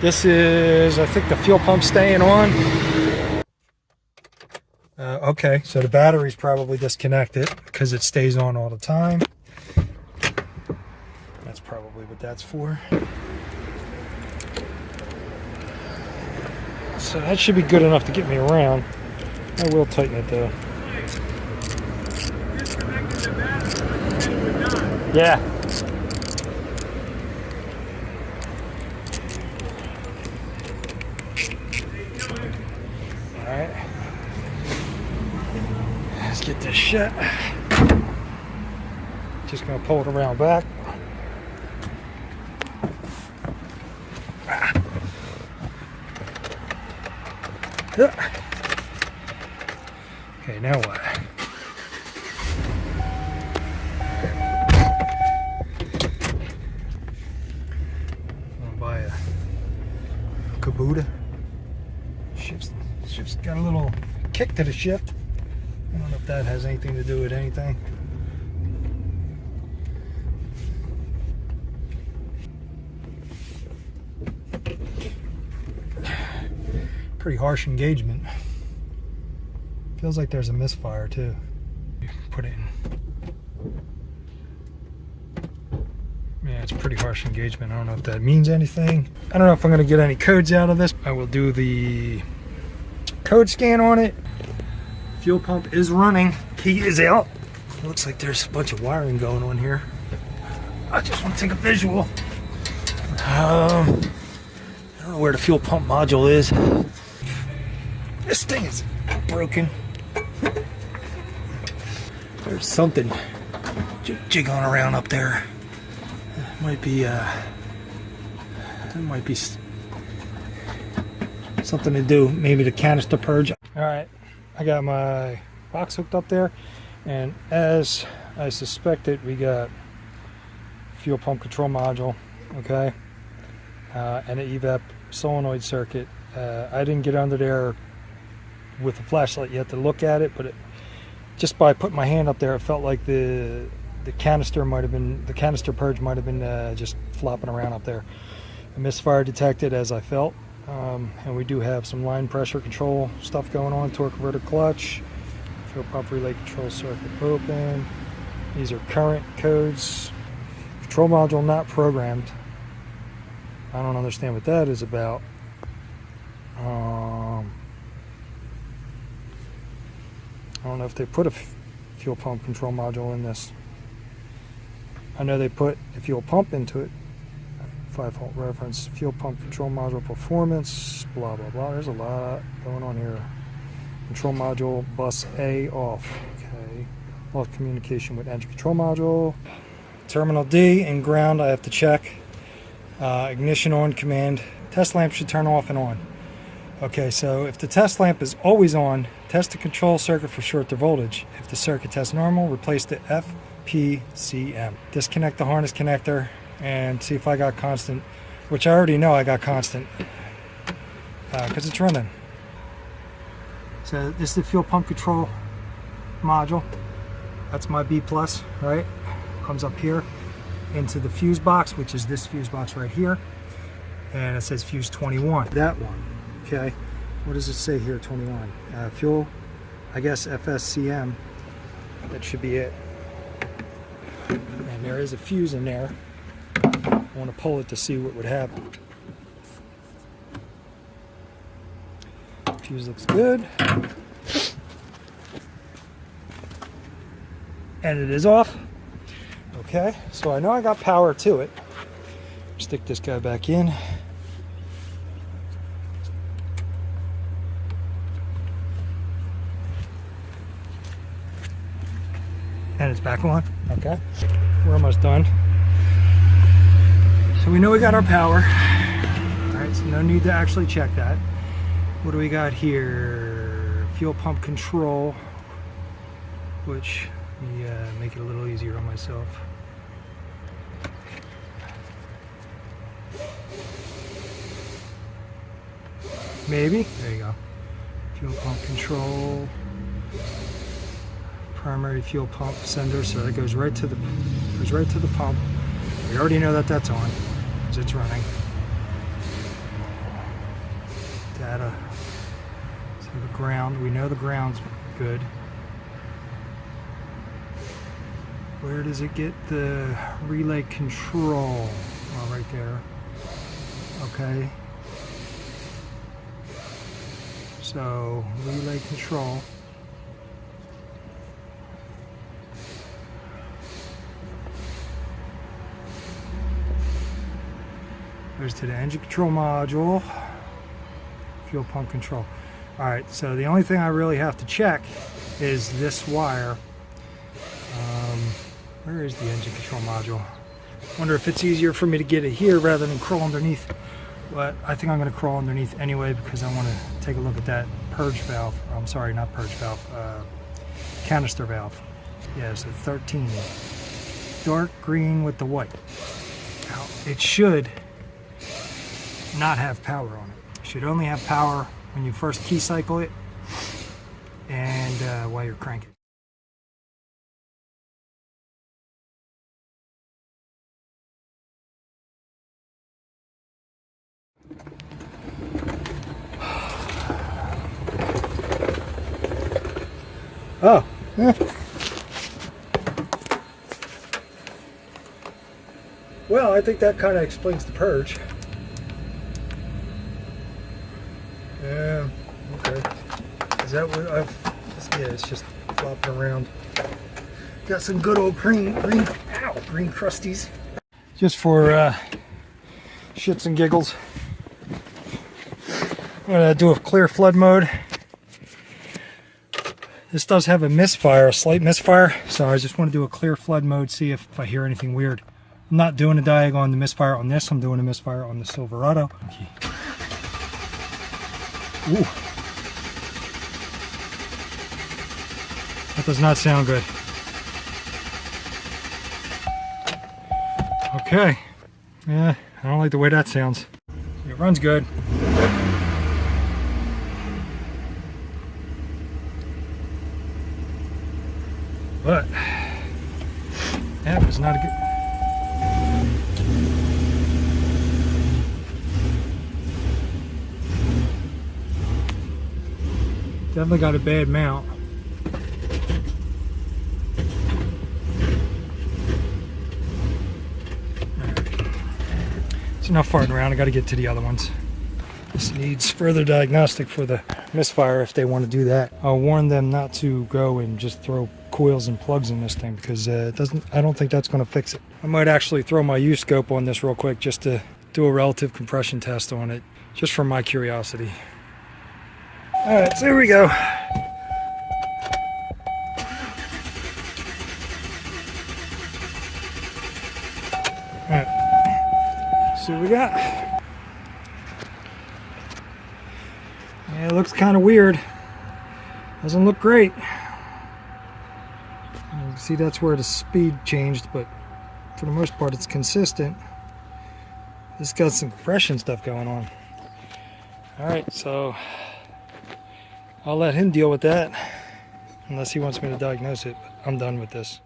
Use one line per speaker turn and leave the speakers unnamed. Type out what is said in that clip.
This is, I think, the fuel pump staying on. Okay, so the battery's probably disconnected because it stays on all the time. That's probably what that's for. So that should be good enough to get me around. I will tighten it though. Yeah. Alright. Let's get this shut. Just gonna pull it around back. Okay, now what? I'm gonna buy a Kubota. Shift's got a little kick to the shift. I don't know if that has anything to do with anything. Pretty harsh engagement. Feels like there's a misfire too. Put it in. Yeah, it's pretty harsh engagement. I don't know if that means anything. I don't know if I'm gonna get any codes out of this. I will do the code scan on it. Fuel pump is running. Key is out. It looks like there's a bunch of wiring going on here. I just want to take a visual. I don't know where the fuel pump module is. This thing is broken. There's something jiggling around up there. It might be something to do. Maybe the canister purge. All right, I got my box hooked up there, and as I suspected, we got fuel pump control module. Okay, and an evap solenoid circuit. I didn't get under there with a flashlight yet to look at it, but just by putting my hand up there, it felt like the canister purge might have been just flopping around up there. A misfire detected as I felt, and we do have some line pressure control stuff going on. Torque converter clutch, fuel pump relay control circuit open. These are current codes. Control module not programmed. I don't understand what that is about. I don't know if they put a fuel pump control module in this. I know they put a fuel pump into it. 5-volt reference, fuel pump control module performance, blah, blah, blah. There's a lot going on here. Control module bus A off. Okay. Lost communication with engine control module. Terminal D and ground I have to check. Ignition on command. Test lamp should turn off and on. Okay, so if the test lamp is always on, test the control circuit for short to voltage. If the circuit tests normal, replace the FPCM. Disconnect the harness connector and see if I got constant, which I already know I got constant because it's running. So this is the fuel pump control module. That's my B+, right? Comes up here into the fuse box, which is this fuse box right here. And it says fuse 21. That one. Okay, what does it say here? 21. Fuel, I guess FSCM. That should be it. And there is a fuse in there. I want to pull it to see what would happen. Fuse looks good. And it is off. Okay, so I know I got power to it. Stick this guy back in. And it's back on. Okay, we're almost done. So we know we got our power. All right, so no need to actually check that. What do we got here? Fuel pump control, which let me make it a little easier on myself. Maybe. There you go. Fuel pump control. Primary fuel pump sender, so that goes right to the pump. We already know that that's on because it's running. data. So the ground, we know the ground's good. Where does it get the relay control? Oh, right there. Okay. So relay control. Goes to the engine control module, fuel pump control. All right, so the only thing I really have to check is this wire. Where is the engine control module? Wonder if it's easier for me to get it here rather than crawl underneath. But I think I'm going to crawl underneath anyway because I want to take a look at that purge valve. I'm sorry, not purge valve, canister valve. Yeah, so 13. Dark green with the white. Now, it should not have power on it. It should only have power when you first key cycle it and while you're cranking. Oh, yeah. Well, I think that kind of explains the purge. Yeah, okay. Is that what I've... Yeah, it's just flopping around. Got some good old green crusties. Just for shits and giggles. I'm going to do a clear flood mode. This does have a misfire, a slight misfire, so I just want to do a clear flood mode, see if I hear anything weird. I'm not doing a diag on the misfire on this, I'm doing a misfire on the Silverado. Okay. Ooh. That does not sound good. Okay. Yeah, I don't like the way that sounds. It runs good. But yeah, it was not a good. Definitely got a bad mount. It's enough farting around. I got to get to the other ones. This needs further diagnostic for the misfire if they want to do that. I'll warn them not to go and just throw coils and plugs in this thing because it doesn't. I don't think that's going to fix it. I might actually throw my U-scope on this real quick just to do a relative compression test on it, just for my curiosity. All right, so here we go. All right, see what we got. Yeah, it looks kind of weird. Doesn't look great. You can see that's where the speed changed, but for the most part it's consistent. This got some compression stuff going on. Alright, so I'll let him deal with that unless he wants me to diagnose it, but I'm done with this.